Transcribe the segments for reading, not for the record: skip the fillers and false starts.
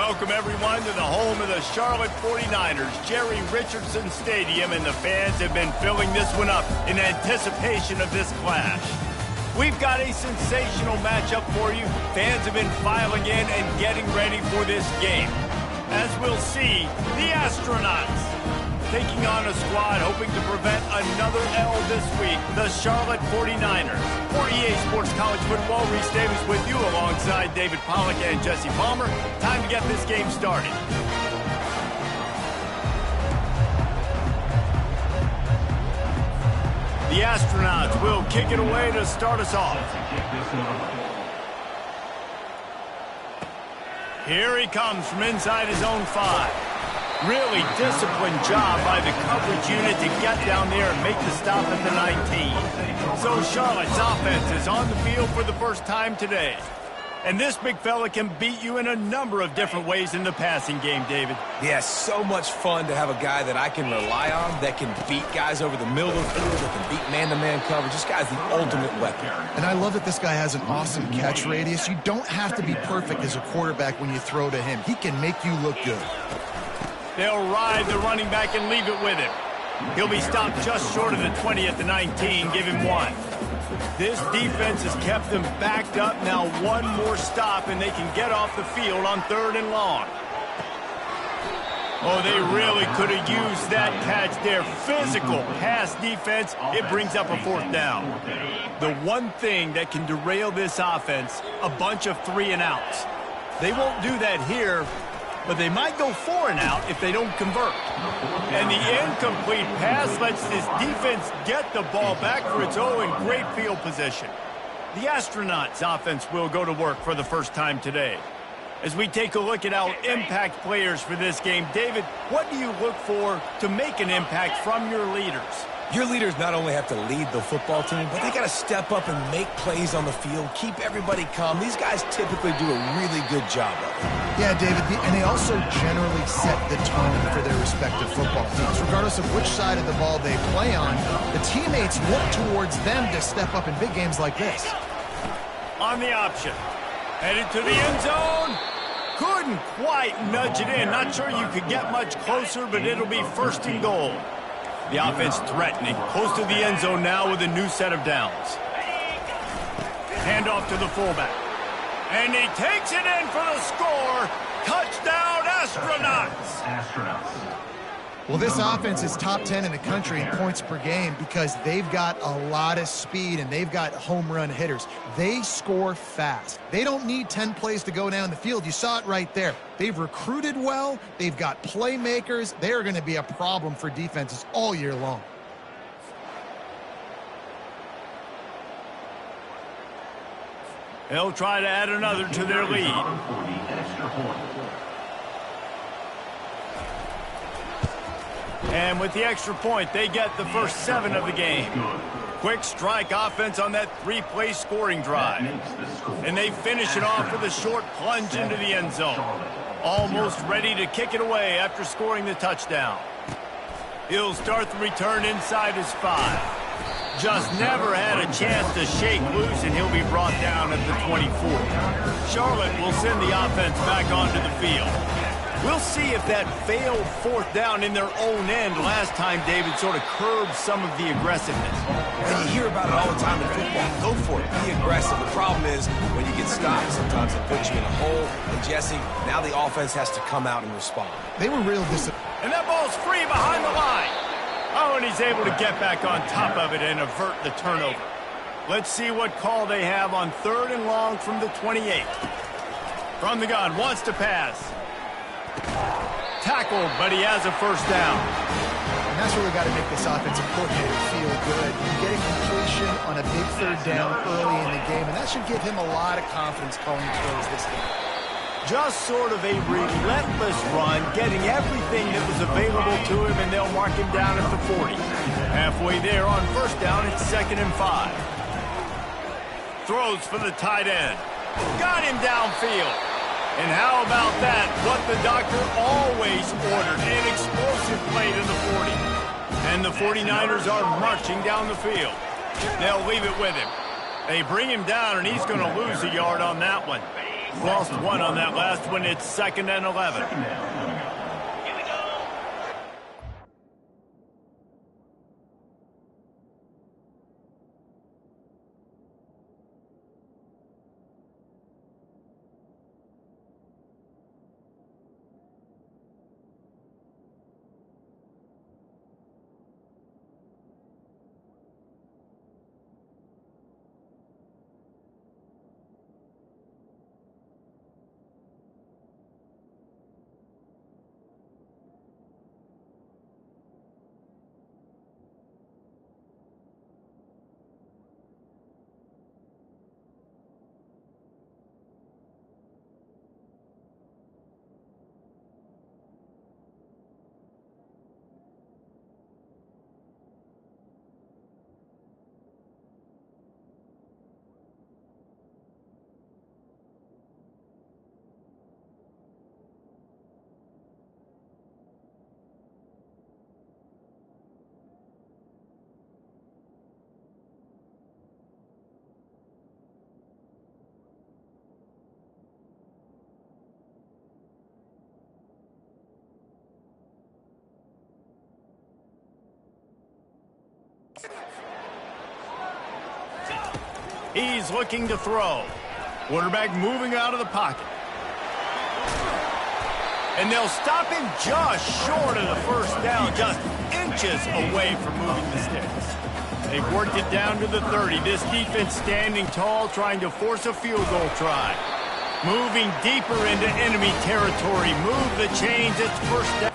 Welcome, everyone, to the home of the Charlotte 49ers, Jerry Richardson Stadium, and the fans have been filling this one up in anticipation of this clash. We've got a sensational matchup for you. Fans have been filing in and getting ready for this game. As we'll see, the Astronauts taking on a squad hoping to prevent another L this week, the Charlotte 49ers. For EA Sports College Football, Reese Davis with you alongside David Pollack and Jesse Palmer. Time to get this game started. The Astronauts will kick it away to start us off. Here he comes from inside his own 5. Really disciplined job by the coverage unit to get down there and make the stop at the 19. So Charlotte's offense is on the field for the first time today. And this big fella can beat you in a number of different ways in the passing game, David. Yeah, so much fun to have a guy that I can rely on, that can beat guys over the middle of the field, that can beat man-to-man coverage. This guy's the ultimate weapon. And I love that this guy has an awesome catch radius. You don't have to be perfect as a quarterback when you throw to him. He can make you look good. They'll ride the running back and leave it with him. He'll be stopped just short of the 20 at the 19. Give him 1. This defense has kept them backed up. Now one more stop, and they can get off the field on 3rd and long. Oh, they really could have used that catch there. Physical pass defense. It brings up a 4th down. The one thing that can derail this offense, a bunch of 3 and outs. They won't do that here, but they might go 4 and out if they don't convert. And the incomplete pass lets this defense get the ball back for its own in great field position. The Astronauts offense will go to work for the first time today. As we take a look at our impact players for this game, David, what do you look for to make an impact from your leaders? Your leaders not only have to lead the football team, but they got to step up and make plays on the field, keep everybody calm. These guys typically do a really good job of it. Yeah, David, and they also generally set the tone for their respective football teams. Regardless of which side of the ball they play on, the teammates look towards them to step up in big games like this. On the option. Headed to the end zone. Couldn't quite nudge it in. Not sure you could get much closer, but it'll be 1st and goal. The offense threatening. Close to the end zone now with a new set of downs. Handoff to the fullback. And he takes it in for the score. Touchdown, Astronauts. Well, this offense is top 10 in the country in points per game because they've got a lot of speed and they've got home run hitters. They score fast. They don't need 10 plays to go down the field. You saw it right there. They've recruited well. They've got playmakers. They are going to be a problem for defenses all year long. They'll try to add another to their lead. And with the extra point, they get the first 7 of the game. Quick strike offense on that 3-play scoring drive. And they finish it off with a short plunge into the end zone. Almost ready to kick it away after scoring the touchdown. He'll start the return inside his 5. Just never had a chance to shake loose, and he'll be brought down at the 24. Charlotte will send the offense back onto the field. We'll see if that failed 4th down in their own end last time, David, sort of curbed some of the aggressiveness. And you hear about it all the time in football. Go for it. Be aggressive. The problem is when you get stopped, sometimes it puts you in a hole. And, Jesse, now the offense has to come out and respond. They were real disappointed. And that ball's free behind the line. Oh, and he's able to get back on top of it and avert the turnover. Let's see what call they have on 3rd and long from the 28. From the gun, wants to pass. Tackled, but he has a first down. And that's really got to make this offensive coordinator feel good. You get a completion on a big 3rd down early in the game, and that should give him a lot of confidence calling plays this game. Just sort of a relentless run, getting everything that was available to him, and they'll mark him down at the 40. Halfway there on 1st down, it's 2nd and 5. Throws for the tight end. Got him downfield. And how about that? What the doctor always ordered, an explosive play to the 40. And the 49ers are marching down the field. They'll leave it with him. They bring him down, and he's going to lose a yard on that one. Lost one on that last one. It's 2nd and 11. He's looking to throw. Quarterback moving out of the pocket. And they'll stop him just short of the first down, just inches away from moving the sticks. They've worked it down to the 30. This defense standing tall, trying to force a field goal try. Moving deeper into enemy territory. Move the chains. It's first down.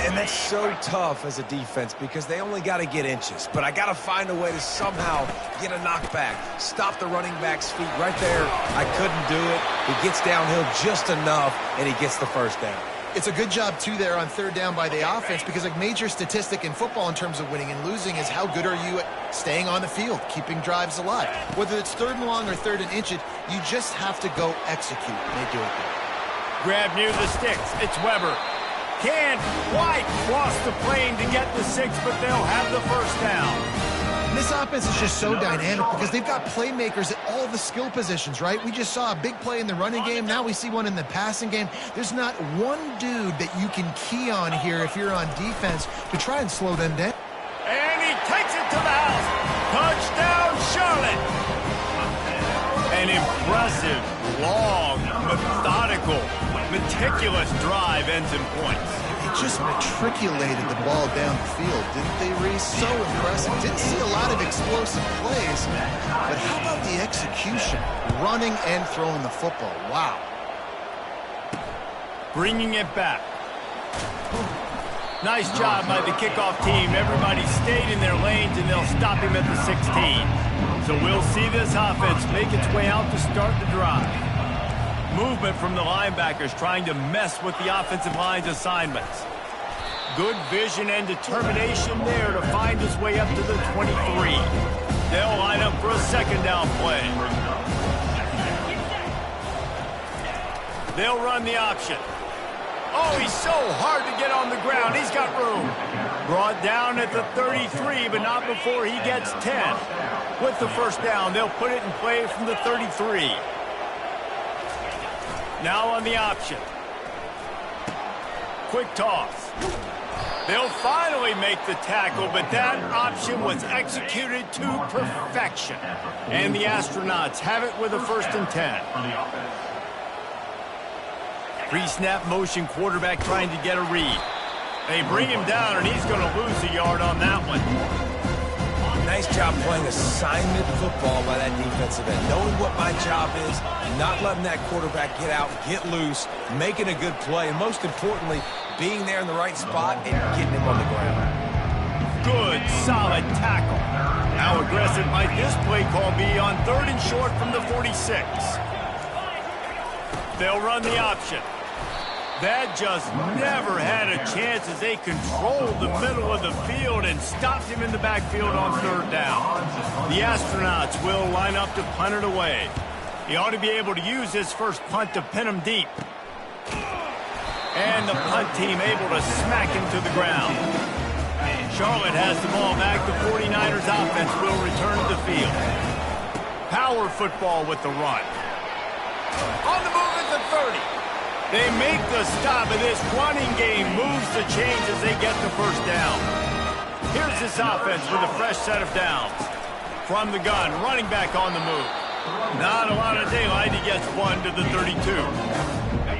And that's so tough as a defense because they only got to get inches. But I got to find a way to somehow get a knockback, stop the running back's feet right there. I couldn't do it. He gets downhill just enough, and he gets the first down. It's a good job, too, there on 3rd down by the offense because a major statistic in football in terms of winning and losing is how good are you at staying on the field, keeping drives alive. Whether it's 3rd and long or 3rd and inches, you just have to go execute, and they do it there. Grab near the sticks. It's Weber. Can't quite cross the plane to get the 6, but they'll have the first down. And this offense is just so dynamic because they've got playmakers at all the skill positions, right? We just saw a big play in the running game. Now we see one in the passing game. There's not one dude that you can key on here if you're on defense to try and slow them down. And he takes it to the house. Touchdown, Charlotte. An impressive, long, methodical, meticulous drive ends in points. They just matriculated the ball down the field, didn't they, Reese? So impressive. Didn't see a lot of explosive plays, but how about the execution? Running and throwing the football. Wow. Bringing it back. Nice job by the kickoff team. Everybody stayed in their lanes, and they'll stop him at the 16. So we'll see this offense make its way out to start the drive. Movement from the linebackers trying to mess with the offensive line's assignments. Good vision and determination there to find his way up to the 23. They'll line up for a 2nd down play. They'll run the option. Oh, he's so hard to get on the ground. He's got room. Brought down at the 33, but not before he gets 10. With the first down, they'll put it in play from the 33. Now on the option. Quick toss. They'll finally make the tackle, but that option was executed to perfection. And the Astronauts have it with a 1st and 10. Pre-snap motion quarterback trying to get a read. They bring him down, and he's going to lose a yard on that one. Nice job playing assignment football by that defensive end. Knowing what my job is, not letting that quarterback get out, get loose, making a good play, and most importantly, being there in the right spot and getting him on the ground. good, solid tackle. How aggressive might this play call be on 3rd and short from the 46? They'll run the option. That just never had a chance as they controlled the middle of the field and stopped him in the backfield on 3rd down. The Astronauts will line up to punt it away. He ought to be able to use his first punt to pin him deep. And the punt team able to smack him to the ground. Charlotte has the ball back. The 49ers offense will return to the field. Power football with the run. On the move at the 30. They make the stop, and this running game moves the chains as they get the first down. Here's this offense with a fresh set of downs. From the gun, running back on the move. Not a lot of daylight. He gets 1 to the 32.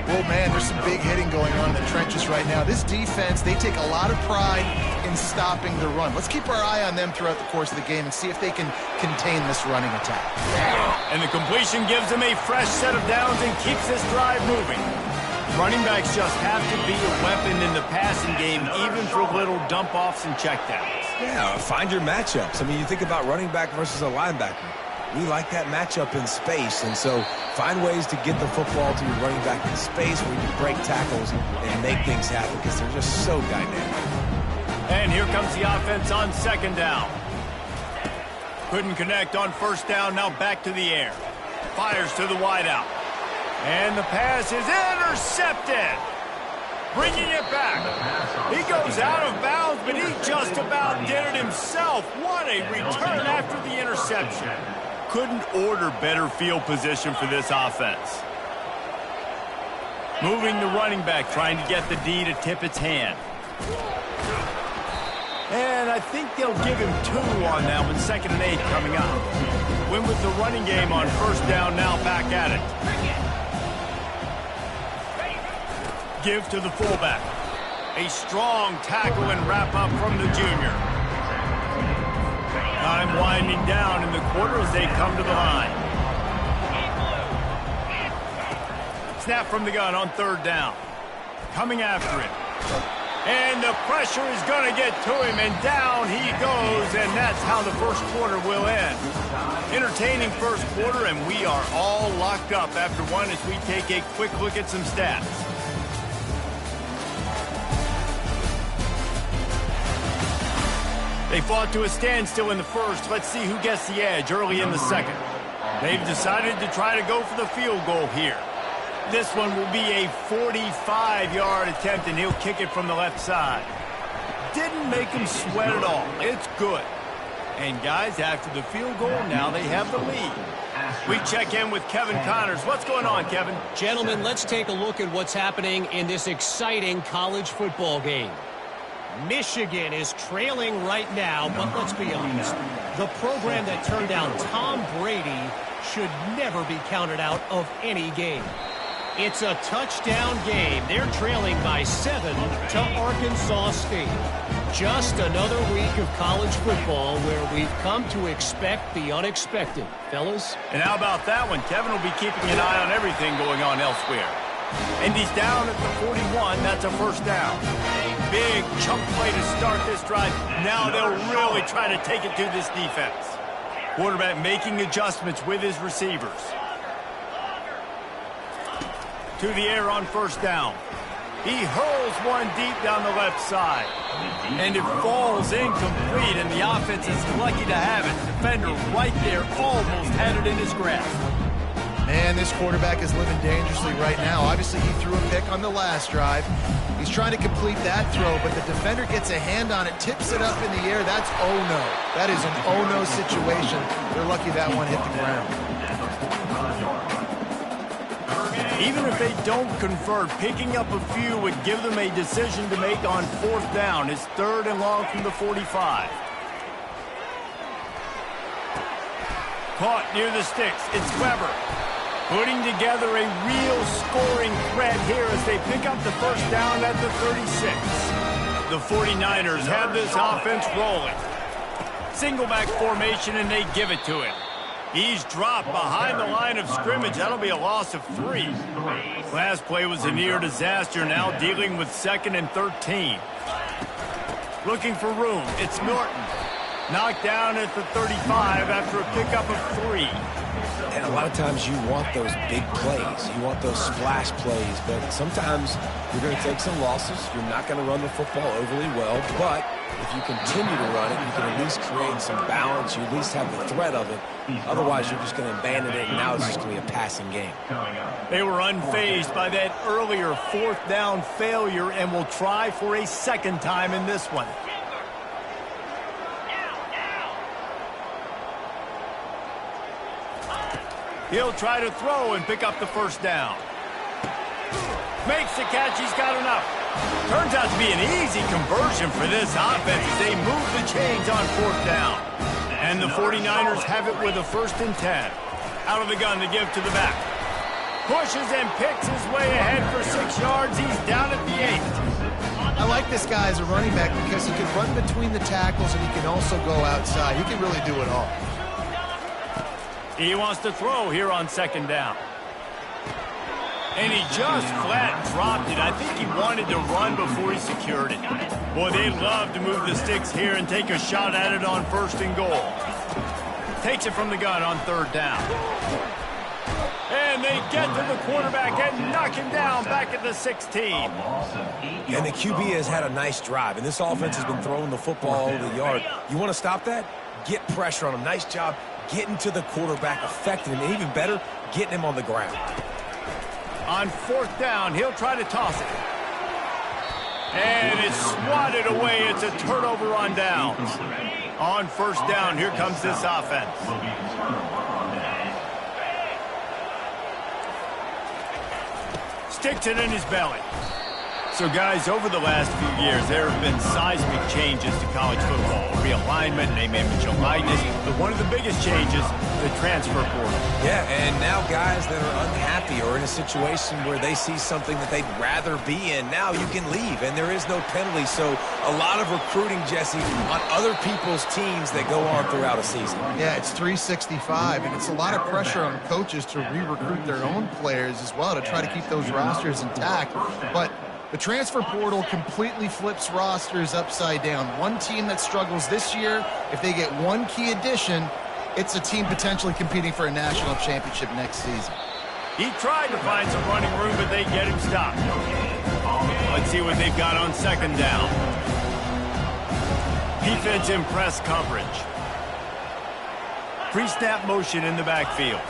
Well, man, there's some big hitting going on in the trenches right now. This defense, they take a lot of pride in stopping the run. Let's keep our eye on them throughout the course of the game and see if they can contain this running attack. And the completion gives them a fresh set of downs and keeps this drive moving. Running backs just have to be a weapon in the passing game, even for little dump-offs and checkdowns. Yeah, find your matchups. I mean, you think about running back versus a linebacker. We like that matchup in space, and so find ways to get the football to your running back in space where you can break tackles and make things happen because they're just so dynamic. And here comes the offense on 2nd down. Couldn't connect on 1st down, now back to the air. Fires to the wideout. And the pass is intercepted. Bringing it back. He goes out of bounds, but he just about did it himself. What a return after the interception. Couldn't order better field position for this offense. Moving the running back, trying to get the D to tip its hand. And I think they'll give him 2 on that one. 2nd and 8 coming up. Win with the running game on 1st down, now back at it. Give to the fullback. A strong tackle and wrap up from the junior. Time winding down in the quarter as they come to the line. Snap from the gun on 3rd down. Coming after it. And the pressure is going to get to him, and down he goes, and that's how the first quarter will end. Entertaining first quarter, and we are all locked up after one as we take a quick look at some stats. They fought to a standstill in the first. Let's see who gets the edge early in the second. They've decided to try to go for the field goal here. This one will be a 45-yard attempt, and he'll kick it from the left side. Didn't make him sweat at all. It's good. And, guys, after the field goal, now they have the lead. We check in with Kevin Connors. What's going on, Kevin? Gentlemen, let's take a look at what's happening in this exciting college football game. Michigan is trailing right now, but let's be honest. The program that turned down Tom Brady should never be counted out of any game. It's a touchdown game. They're trailing by 7 to Arkansas State. Just another week of college football where we've come to expect the unexpected, fellas. And how about that one? Kevin will be keeping an eye on everything going on elsewhere. And he's down at the 41. That's a first down. Big chunk play to start this drive. Now they'll really try to take it to this defense. Quarterback making adjustments with his receivers. To the air on first down. He hurls one deep down the left side. And it falls incomplete, and the offense is lucky to have it. Defender right there almost had it in his grasp. Man, this quarterback is living dangerously right now. Obviously, he threw a pick on the last drive. He's trying to complete that throw, but the defender gets a hand on it, tips it up in the air. That's oh-no. That is an oh-no situation. They're lucky that one hit the ground. Even if they don't convert, picking up a few would give them a decision to make on 4th down. It's 3rd and long from the 45. Caught near the sticks. It's Weber. Putting together a real scoring threat here as they pick up the first down at the 36. The 49ers have this offense rolling. Single back formation, and they give it to him. He's dropped behind the line of scrimmage. That'll be a loss of 3. Last play was a near disaster, now dealing with 2nd and 13. Looking for room. It's Norton. Knocked down at the 35 after a pickup of 3. And a lot of times you want those big plays. You want those splash plays. But sometimes you're going to take some losses. You're not going to run the football overly well. But if you continue to run it, you can at least create some balance. You at least have the threat of it. Otherwise, you're just going to abandon it, and now it's just going to be a passing game. They were unfazed by that earlier 4th down failure and will try for a second time in this one. He'll try to throw and pick up the first down. Makes the catch. He's got enough. Turns out to be an easy conversion for this offense as they move the chains on 4th down. And the 49ers have it with a 1st and 10. Out of the gun to give to the back. Pushes and picks his way ahead for 6 yards. He's down at the 8. I like this guy as a running back because he can run between the tackles and he can also go outside. He can really do it all. He wants to throw here on 2nd down. And he just flat dropped it. I think he wanted to run before he secured it. Boy, they love to move the sticks here and take a shot at it on 1st and goal. Takes it from the gun on 3rd down. And they get to the quarterback and knock him down back at the 16. And the QB has had a nice drive, and this offense has been throwing the football over the yard. You want to stop that? Get pressure on him. Nice job getting to the quarterback, affecting him, and even better, getting him on the ground. On 4th down, he'll try to toss it. And it's swatted away. It's a turnover on downs. On 1st down, here comes this offense. Sticks it in his belly. So, guys, over the last few years, there have been seismic changes to college football. Realignment, name, image, and likeness. But one of the biggest changes, the transfer portal. Yeah, and now guys that are unhappy or in a situation where they see something that they'd rather be in, now you can leave, and there is no penalty. So a lot of recruiting, Jesse, on other people's teams that go on throughout a season. Yeah, it's 365, and it's a lot of pressure on coaches to re-recruit their own players as well to try to keep those rosters intact. But the transfer portal completely flips rosters upside down. One team that struggles this year, if they get one key addition, it's a team potentially competing for a national championship next season. He tried to find some running room, but they get him stopped. Let's see what they've got on 2nd down. Defense in press coverage. Pre-snap motion in the backfield.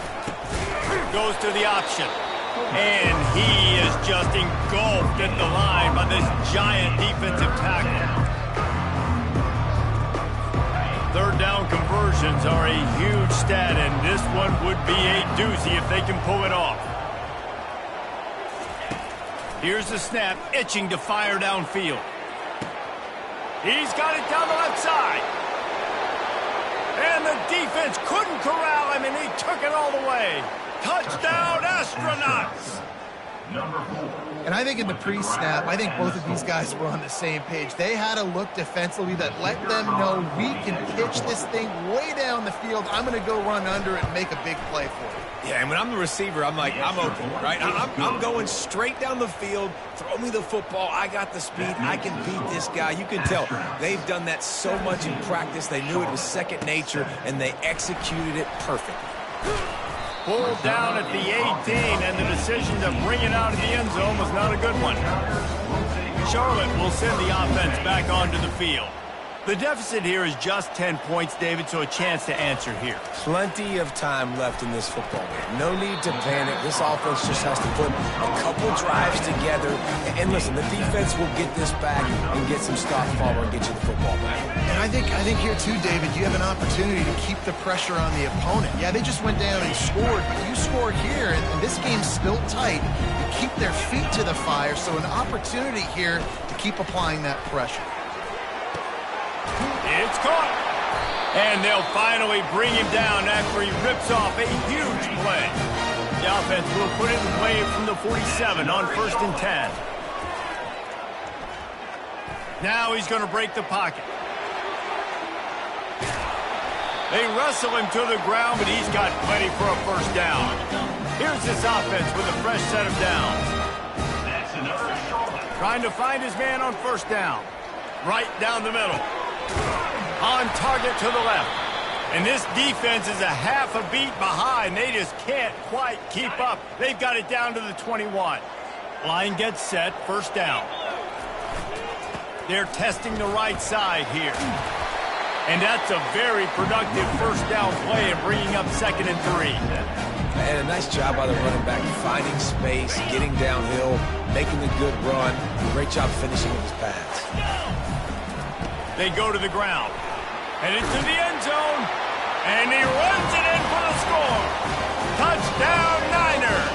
Goes to the option. And he is just engulfed at the line by this giant defensive tackle. 3rd down conversions are a huge stat, and this one would be a doozy if they can pull it off. Here's the snap, itching to fire downfield. He's got it down the left side. And the defense couldn't corral him, and he took it all the way. Touchdown, Astronauts! And I think in the pre-snap, I think both of these guys were on the same page. They had a look defensively that let them know we can pitch this thing way down the field. I'm going to go run under it and make a big play for it. Yeah, and when I'm the receiver, I'm like, I'm open, right? I'm going straight down the field. Throw me the football. I got the speed. I can beat this guy. You can tell they've done that so much in practice. They knew it was second nature, and they executed it perfectly. Pulled down at the 18, and the decision to bring it out of the end zone was not a good one. Charlotte will send the offense back onto the field. The deficit here is just 10 points, David, so a chance to answer here. Plenty of time left in this football game. No need to panic. This offense just has to put a couple drives together. And listen, the defense will get this back and get some stop follow and get you the football back. And I think here too, David, you have an opportunity to keep the pressure on the opponent. Yeah, they just went down and scored, but you score here, and this game's still tight. You keep their feet to the fire, so an opportunity here to keep applying that pressure. It's caught. And they'll finally bring him down after he rips off a huge play. The offense will put it in play from the 47 on 1st and 10. Now he's going to break the pocket. They wrestle him to the ground, but he's got plenty for a first down. Here's this offense with a fresh set of downs. Trying to find his man on 1st down. right down the middle. On target to the left. And this defense is a half a beat behind. They just can't quite keep up. They've got it down to the 21. Line gets set, first down. They're testing the right side here. And that's a very productive first down play and bringing up 2nd and 3. And a nice job by the running back, finding space, getting downhill, making a good run. Great job finishing with his pass. They go to the ground. And into the end zone. And he runs it in for the score. Touchdown, Niners.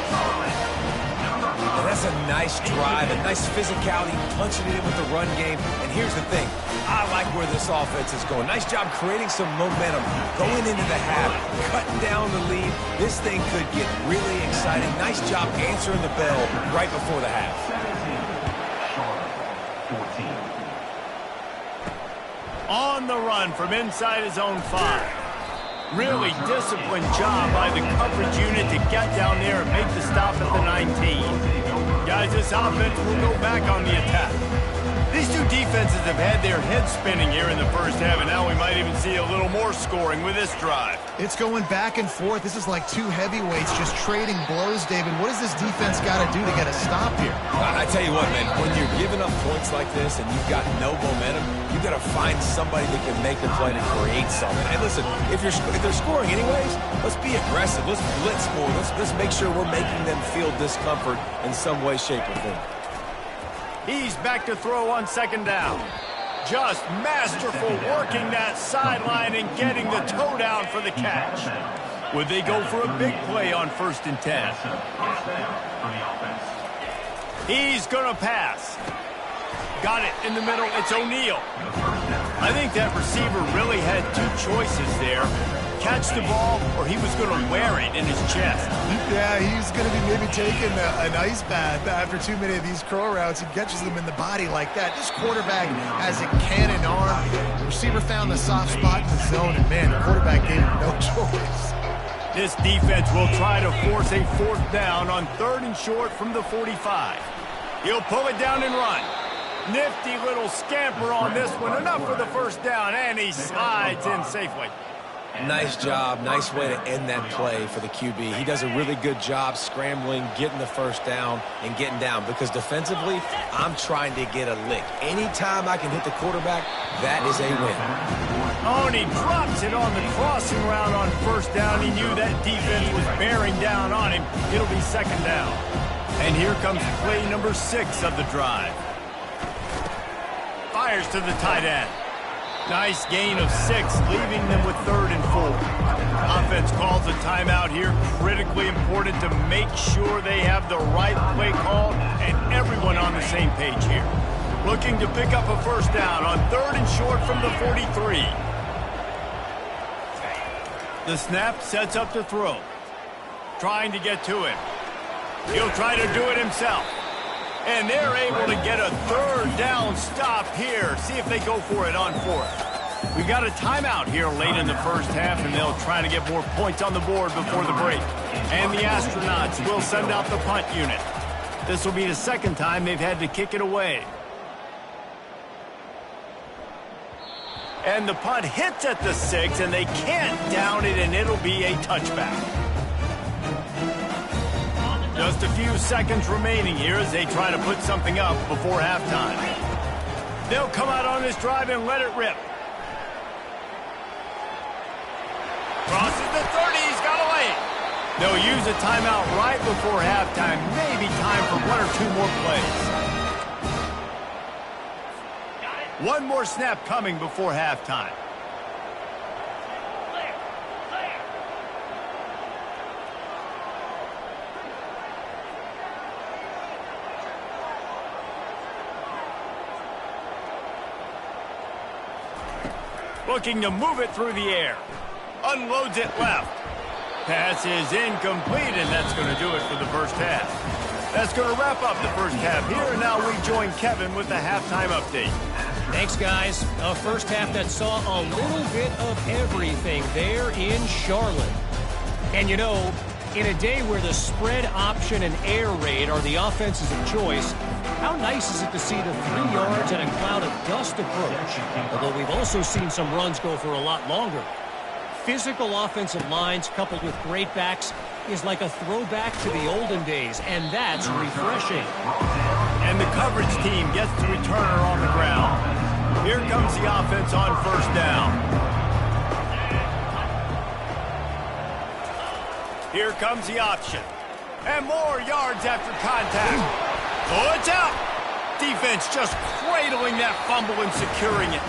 And that's a nice drive, a nice physicality, punching it in with the run game. And here's the thing. I like where this offense is going. Nice job creating some momentum, going into the half, cutting down the lead. This thing could get really exciting. Nice job answering the bell right before the half. On the run from inside his own 5. Really disciplined job by the coverage unit to get down there and make the stop at the 19. Guys, this offense will go back on the attack. These two defenses have had their heads spinning here in the first half, and now we might even see a little more scoring with this drive. It's going back and forth. This is like two heavyweights just trading blows, David. What does this defense got to do to get a stop here? I tell you what, man, when you're giving up points like this and you've got no momentum, you've got to find somebody that can make the play to create something. And listen, if they're scoring anyways, let's be aggressive. Let's blitz more. Let's make sure we're making them feel discomfort in some way, shape, or form. He's back to throw on 2nd down. Just masterful working that sideline and getting the toe down for the catch. Would they go for a big play on 1st and 10? He's going to pass. Got it in the middle. It's O'Neal. I think that receiver really had two choices there. Catch the ball, or he was going to wear it in his chest. Yeah, he's going to be maybe taking an ice bath after too many of these curl routes. He catches them in the body like that. This quarterback has a cannon arm. The receiver found the soft spot in the zone, and, man, the quarterback gave him no choice. This defense will try to force a 4th down on 3rd and short from the 45. He'll pull it down and run. Nifty little scamper on this one. Enough for the first down, and he slides in safely. Nice job. Nice way to end that play for the QB. He does a really good job scrambling, getting the first down, and getting down. Because defensively, I'm trying to get a lick. Anytime I can hit the quarterback, that is a win. Oh, and he drops it on the crossing route on 1st down. He knew that defense was bearing down on him. It'll be 2nd down. And here comes play number 6 of the drive. Fires to the tight end. Nice gain of 6, leaving them with 3rd and 4. Offense calls a timeout here. Critically important to make sure they have the right play call and everyone on the same page here. Looking to pick up a first down on 3rd and short from the 43. The snap sets up the throw. Trying to get to him. He'll try to do it himself. And they're able to get a 3rd down stop here. See if they go for it on 4th. We got a timeout here late in the first half, and they'll try to get more points on the board before the break. And the Astronauts will send out the punt unit. This will be the 2nd time they've had to kick it away. And the punt hits at the 6, and they can't down it, and it'll be a touchback. Just a few seconds remaining here as they try to put something up before halftime. They'll come out on this drive and let it rip. Crosses the 30, he's got away. They'll use a timeout right before halftime. Maybe time for 1 or 2 more plays. One more snap coming before halftime. Looking to move it through the air. Unloads it left. Pass is incomplete, and that's going to do it for the first half. That's going to wrap up the first half here, and now we join Kevin with the halftime update. Thanks, guys. A first half that saw a little bit of everything there in Charlotte. And, you know, In a day where the spread option and air raid are the offenses of choice, how nice is it to see the 3 yards and a cloud of dust approach? Although we've also seen some runs go for a lot longer. Physical offensive lines coupled with great backs is like a throwback to the olden days, and that's refreshing. And the coverage team gets the returner on the ground. Here comes the offense on first down. Here comes the option. And more yards after contact. Oh, it's out. Defense just cradling that fumble and securing it.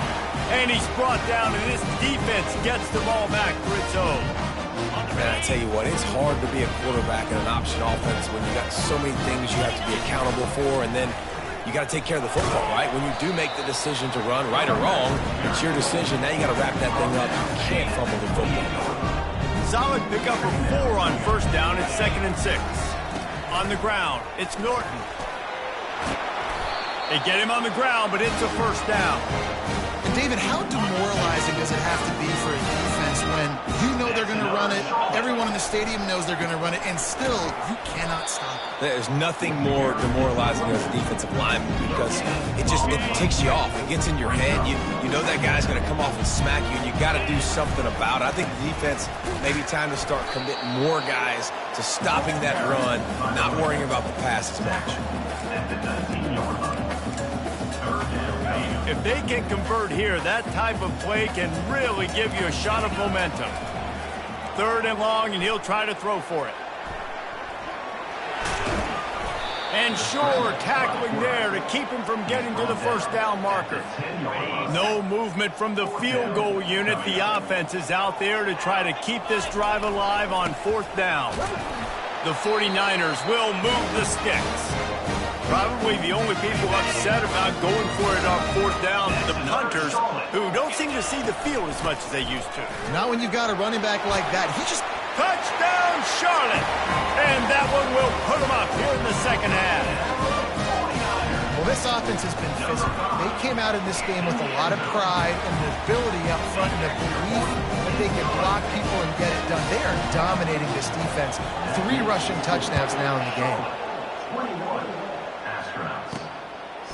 And he's brought down, and this defense gets the ball back for its own. Man, I tell you what, it's hard to be a quarterback in an option offense when you got so many things you have to be accountable for, and then you got to take care of the football, right? When you do make the decision to run, right or wrong, it's your decision. Now you got to wrap that thing up. You can't fumble the football. Solid pickup of 4 on first down. It's 2nd and 6. On the ground, it's Norton. They get him on the ground, but it's a first down. And David, how demoralizing does it have to be for a defense when you know they're going to run it, everyone in the stadium knows they're going to run it, and still you cannot stop it? There's nothing more demoralizing as a defensive lineman because it takes you off. It gets in your head. You know that guy's going to come off and smack you, and you got to do something about it. I think the defense maybe time to start committing more guys to stopping that run, not worrying about the pass as much. If they can convert here, that type of play can really give you a shot of momentum. 3rd and long, and he'll try to throw for it. And Shore tackling there to keep him from getting to the first down marker. No movement from the field goal unit. The offense is out there to try to keep this drive alive on 4th down. The 49ers will move the sticks. Probably the only people upset about going for it on 4th down are the punters, who don't seem to see the field as much as they used to. Not when you've got a running back like that. He just... Touchdown, Charlotte! And that one will put them up here in the second half. Well, this offense has been physical. They came out in this game with a lot of pride and the ability up front and the belief that they can block people and get it done. They are dominating this defense. 3 rushing touchdowns now in the game.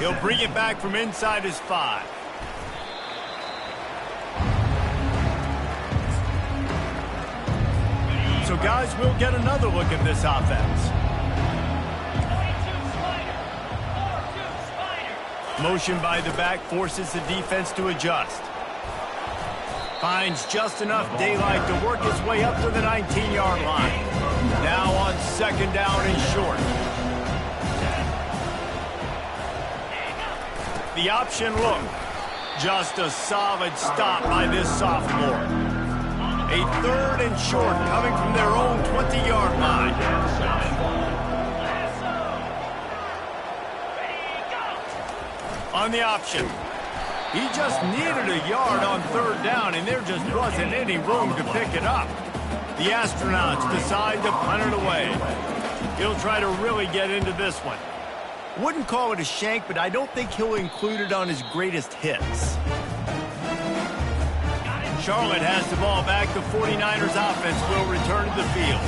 He'll bring it back from inside his 5. So, guys, we'll get another look at this offense. Motion by the back forces the defense to adjust. Finds just enough daylight to work his way up to the 19-yard line. Now on 2nd down and short. The option look. Just a solid stop by this sophomore. A 3rd and short coming from their own 20-yard line. On the option. He just needed a yard on 3rd down, and there just wasn't any room to pick it up. The Astronauts decide to punt it away. He'll try to really get into this one. Wouldn't call it a shank, but I don't think he'll include it on his greatest hits. Charlotte has the ball back. The 49ers offense will return to the field.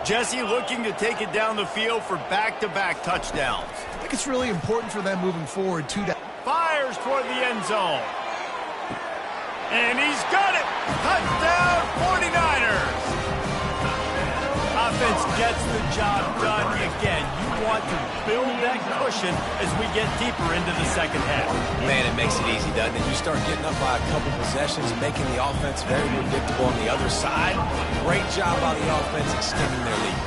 Jesse looking to take it down the field for back-to-back touchdowns. I think it's really important for them moving forward, too. Fires toward the end zone. And he's got it. Touchdown, 49ers. Offense gets the job done. Again, you want to build that cushion as we get deeper into the second half. Man, it makes it easy, doesn't it? You start getting up by a couple possessions, making the offense very predictable on the other side. Great job by the offense extending their lead.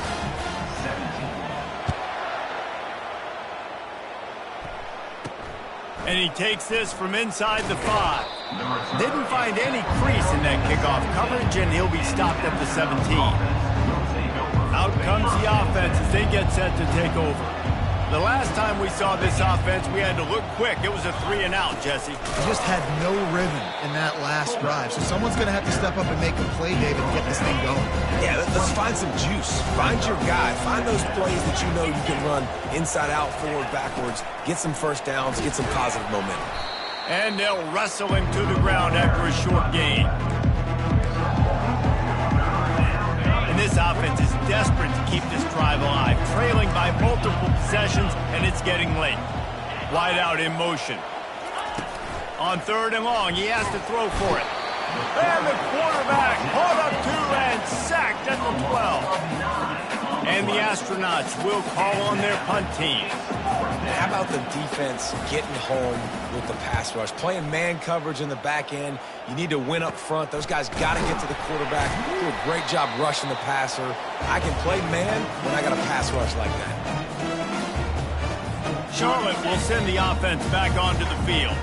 And he takes this from inside the 5. Didn't find any crease in that kickoff coverage, and he'll be stopped at the 17. Out comes the offense as they get set to take over. The last time we saw this offense, we had to look quick. It was a 3-and-out, Jesse. They just had no rhythm in that last drive. So someone's going to have to step up and make a play, David, and get this thing going. Yeah, let's find some juice. Find your guy. Find those plays that you know you can run inside out, forward, backwards. Get some first downs. Get some positive momentum. And they'll wrestle him to the ground after a short gain. And this offense is desperate to keep this drive alive, trailing by multiple possessions, and it's getting late. Wide out in motion. On 3rd and long, he has to throw for it. And the quarterback caught up to and sacked at the 12. And the Astronauts will call on their punt team. How about the defense getting home with the pass rush? Playing man coverage in the back end. You need to win up front. Those guys got to get to the quarterback. Do a great job rushing the passer. I can play man when I got a pass rush like that. Charlotte will send the offense back onto the field.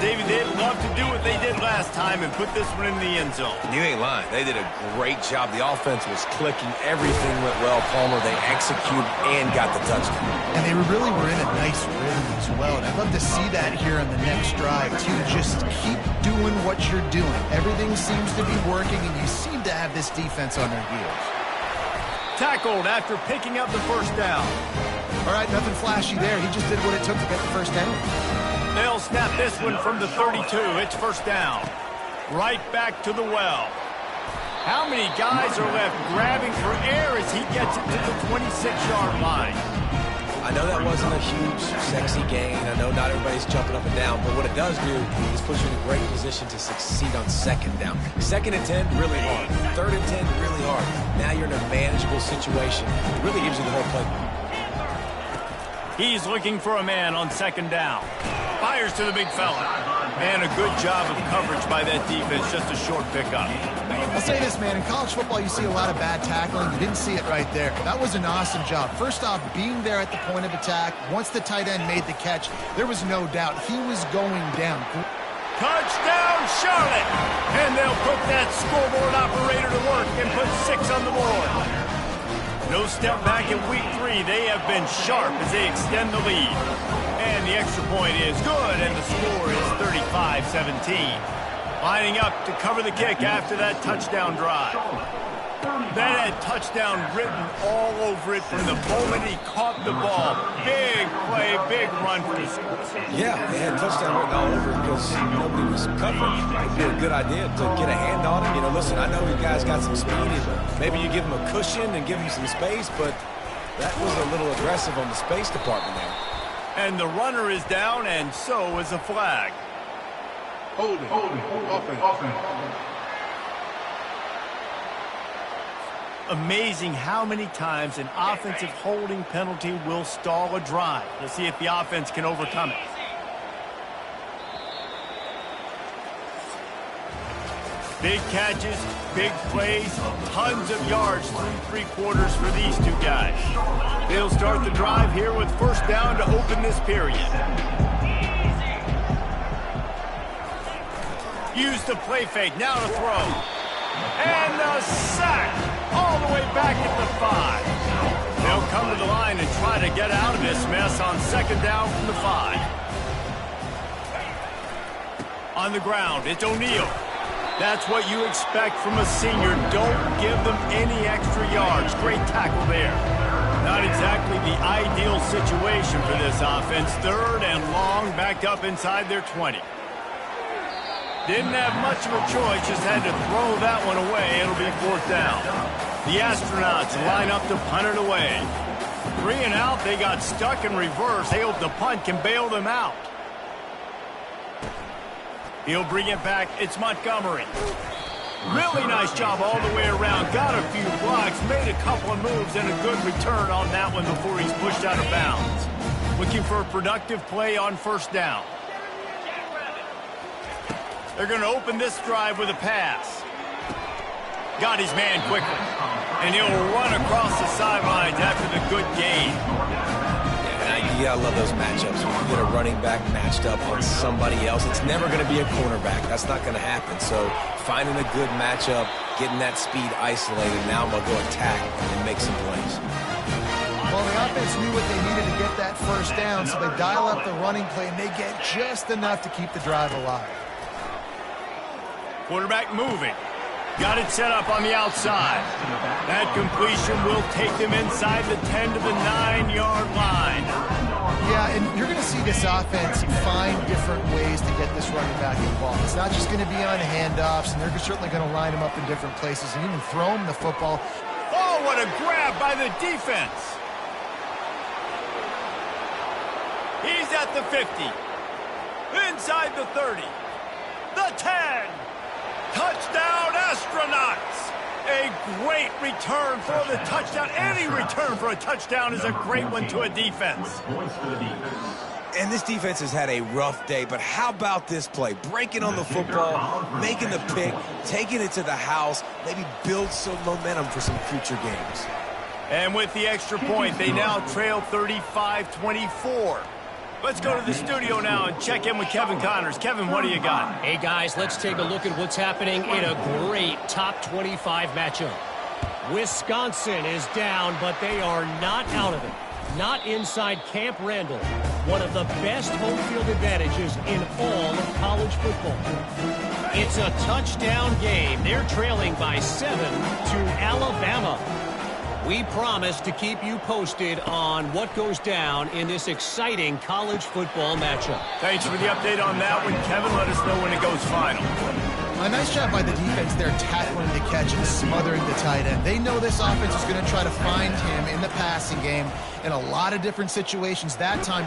David, they'd love to do what they did last time and put this one in the end zone. You ain't lying. They did a great job. The offense was clicking. Everything went well. Palmer, they executed and got the touchdown. And they really were in a nice rhythm as well. And I'd love to see that here on the next drive, too. Just keep doing what you're doing. Everything seems to be working, and you seem to have this defense on their heels. Tackled after picking up the first down. All right, nothing flashy there. He just did what it took to get the first down. They'll snap this one from the 32. It's first down. Right back to the well. How many guys are left grabbing for air as he gets it to the 26-yard line? I know that wasn't a huge, sexy gain. I know not everybody's jumping up and down, but what it does do is put you in a great position to succeed on 2nd down. 2nd and 10, really hard. 3rd and 10, really hard. Now you're in a manageable situation. It really gives you the whole playbook. He's looking for a man on 2nd down. Fires to the big fella. And a good job of coverage by that defense. Just a short pickup. I'll say this, man. In college football, you see a lot of bad tackling. You didn't see it right there. That was an awesome job. First off, being there at the point of attack. Once the tight end made the catch, there was no doubt he was going down. Touchdown, Charlotte! And they'll put that scoreboard operator to work and put 6 on the board. No step back in week 3. They have been sharp as they extend the lead. And the extra point is good, and the score is 35-17. Lining up to cover the kick after that touchdown drive. That had touchdown written all over it from the moment he caught the ball. Big play, big run for the score. Yeah, they had touchdown written all over it because nobody was covering. It'd be a good idea to get a hand on him. You know, listen, I know you guys got some speed. Maybe you give him a cushion and give him some space, but that was a little aggressive on the space department there. And the runner is down, and so is a flag. Holding, offense. Amazing how many times an offensive holding penalty will stall a drive. We'll see if the offense can overcome it. Big catches, big plays, tons of yards through 3 quarters for these two guys. They'll start the drive here with first down to open this period. Use the play fake, now to throw. And the sack all the way back at the 5. They'll come to the line and try to get out of this mess on 2nd down from the 5. On the ground, it's O'Neal. That's what you expect from a senior. Don't give them any extra yards. Great tackle there. Not exactly the ideal situation for this offense. 3rd and long, backed up inside their 20. Didn't have much of a choice, just had to throw that one away. It'll be 4th down. The Astronauts line up to punt it away. 3 and out, they got stuck in reverse. They hope the punt can bail them out. He'll bring it back. It's Montgomery. Really nice job all the way around. Got a few blocks, made a couple of moves, and a good return on that one before he's pushed out of bounds. Looking for a productive play on 1st down. They're going to open this drive with a pass. Got his man quickly. And he'll run across the sidelines after the good gain. You gotta love those matchups. When you get a running back matched up on somebody else, it's never going to be a cornerback. That's not going to happen. So finding a good matchup, getting that speed isolated, now I'm going to go attack and make some plays. Well, the offense knew what they needed to get that first down, so they dial up the running play, and they get just enough to keep the drive alive. Quarterback moving. Got it set up on the outside. That completion will take them inside the 10 to the 9-yard line. Yeah, and you're going to see this offense find different ways to get this running back involved. It's not just going to be on handoffs, and they're certainly going to line them up in different places and even throw them the football. Oh, Oh, what a grab by the defense. He's at the 50. Inside the 30. The 10. Touchdown, Astronauts. A great return for the touchdown. Any return for a touchdown is a great one to a defense. And this defense has had a rough day, but how about this play? Breaking on the football, making the pick, taking it to the house, maybe build some momentum for some future games. And with the extra point, they now trail 35-24. Let's go to the studio now and check in with Kevin Connors. Kevin, what do you got? Hey, guys, let's take a look at what's happening in a great top 25 matchup. Wisconsin is down, but they are not out of it. Not inside Camp Randall, one of the best home field advantages in all of college football. It's a touchdown game. They're trailing by 7 to Alabama. We promise to keep you posted on what goes down in this exciting college football matchup. Thanks for the update on that one, Kevin. Let us know when it goes final. A nice job by the defense there, tackling the catch and smothering the tight end. They know this offense is going to try to find him in the passing game in a lot of different situations. That time,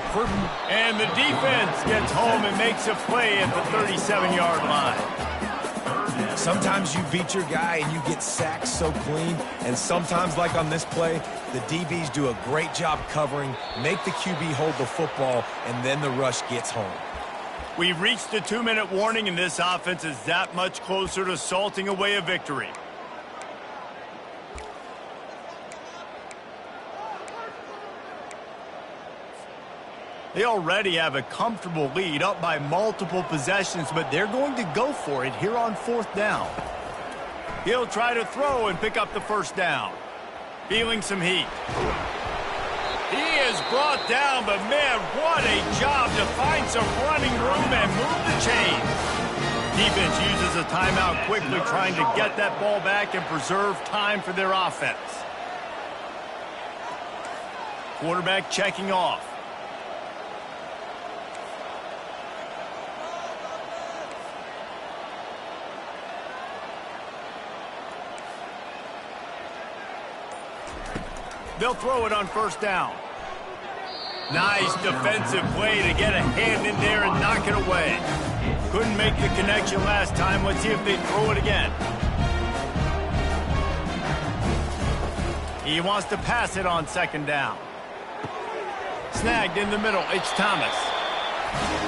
and the defense gets home and makes a play at the 37-yard line. Sometimes you beat your guy and you get sacked so clean, and sometimes, like on this play, the DBs do a great job covering, make the QB hold the football, and then the rush gets home. We've reached the 2-minute warning, and this offense is that much closer to salting away a victory. They already have a comfortable lead, up by multiple possessions, but they're going to go for it here on 4th down. He'll try to throw and pick up the first down. Feeling some heat. He is brought down, but man, what a job to find some running room and move the chains. Defense uses a timeout quickly, trying to get that ball back and preserve time for their offense. Quarterback checking off. They'll throw it on 1st down. Nice defensive play to get a hand in there and knock it away. Couldn't make the connection last time. Let's see if they throw it again. He wants to pass it on 2nd down. Snagged in the middle. It's Thomas.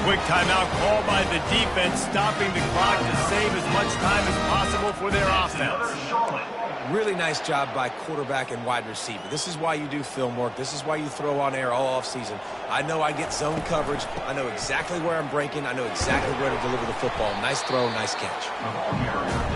Quick timeout called by the defense, stopping the clock to save as much time as possible for their offense. Really nice job by quarterback and wide receiver. This is why you do film work. This is why you throw on air all offseason. I know I get zone coverage. I know exactly where I'm breaking. I know exactly where to deliver the football. Nice throw, nice catch.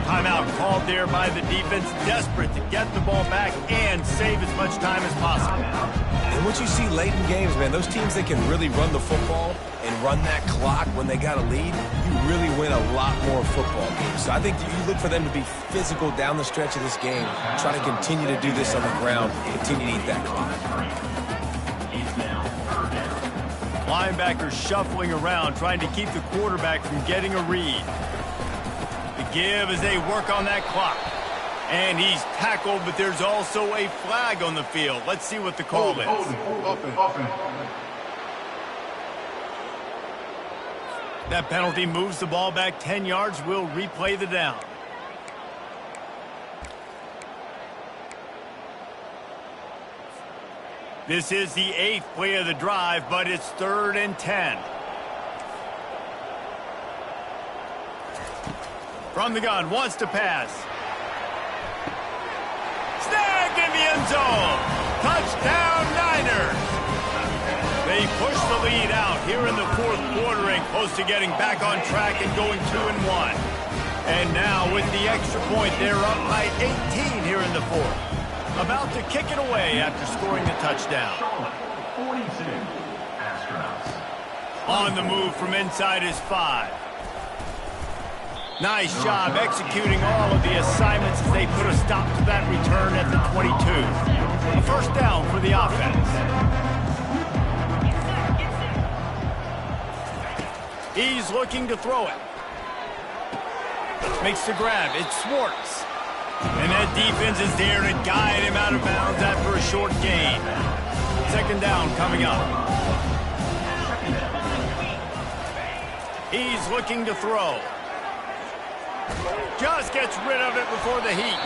Timeout called there by the defense, desperate to get the ball back and save as much time as possible. And what you see late in games, man, those teams that can really run the football and run that clock when they got a lead, you really win a lot more football games. So I think you look for them to be physical down the stretch of this game, try to continue to do this on the ground, continue to eat that clock. Linebackers shuffling around, trying to keep the quarterback from getting a read. The give as they work on that clock. And he's tackled, but there's also a flag on the field. Let's see what the call is. That penalty moves the ball back 10 yards. We'll replay the down. This is the 8th play of the drive, but it's 3rd and 10. From the gun, wants to pass. Snagged in the end zone. Touchdown, Niners. They push the lead out here in the 4th quarter and close to getting back on track and going 2-1. And now with the extra point, they're up by 18 here in the 4th. About to kick it away after scoring the touchdown. On the move from inside his 5. Nice job executing all of the assignments as they put a stop to that return at the 22. A 1st down for the offense. He's looking to throw it. Makes the grab. It's Schwartz. And that defense is there to guide him out of bounds after a short gain. Second down coming up. He's looking to throw. Just gets rid of it before the heat.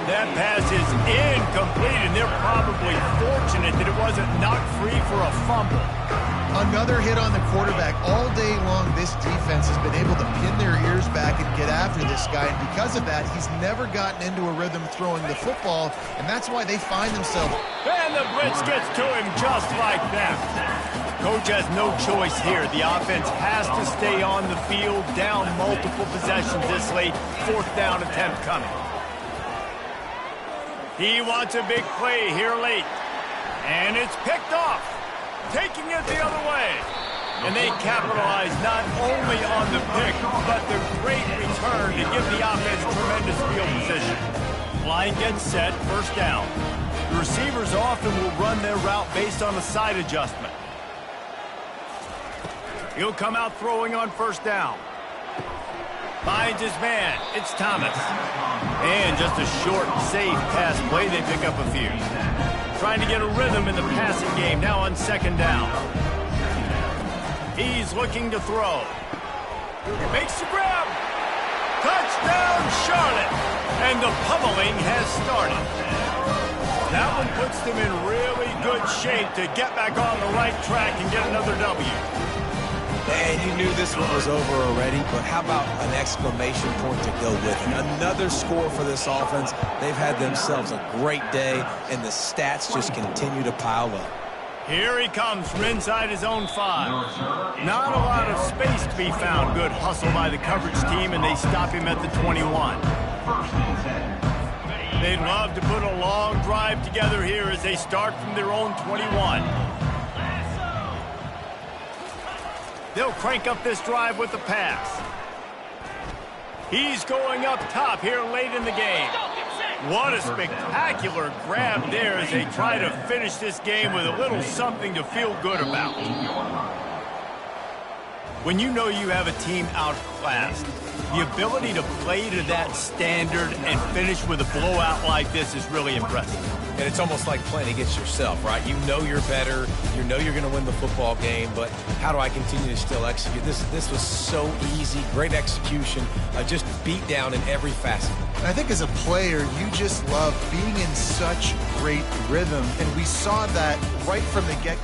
That pass is incomplete, and they're probably fortunate that it wasn't knocked free for a fumble. Another hit on the quarterback. All day long, this defense has been able to pin their ears back and get after this guy. And because of that, he's never gotten into a rhythm throwing the football, and that's why they find themselves. And the blitz gets to him just like that. Coach has no choice here. The offense has to stay on the field, down multiple possessions this late. Fourth down attempt coming. He wants a big play here late. And it's picked off. Taking it the other way. And they capitalize not only on the pick, but the great return to give the offense tremendous field position. Line gets set, first down. The receivers often will run their route based on a side adjustment. He'll come out throwing on first down. Finds his man. It's Thomas. And just a short, safe pass play. They pick up a few. Trying to get a rhythm in the passing game. Now on second down. He's looking to throw. Makes the grab. Touchdown, Charlotte. And the pummeling has started. That one puts them in really good shape to get back on the right track and get another W. And you knew this one was over already, but how about an exclamation point to go with it? Another score for this offense. They've had themselves a great day, and the stats just continue to pile up. Here he comes from inside his own 5. Not a lot of space to be found. Good hustle by the coverage team, and they stop him at the 21. They'd love to put a long drive together here as they start from their own 21. They'll crank up this drive with the pass. He's going up top here late in the game. What a spectacular grab there as they try to finish this game with a little something to feel good about. When you know you have a team outclassed, the ability to play to that standard and finish with a blowout like this is really impressive. And it's almost like playing against yourself, right? You know you're better. You know you're going to win the football game, but how do I continue to still execute? This was so easy. Great execution. Just beat down in every facet. I think as a player, you just love being in such great rhythm, and we saw that right from the get.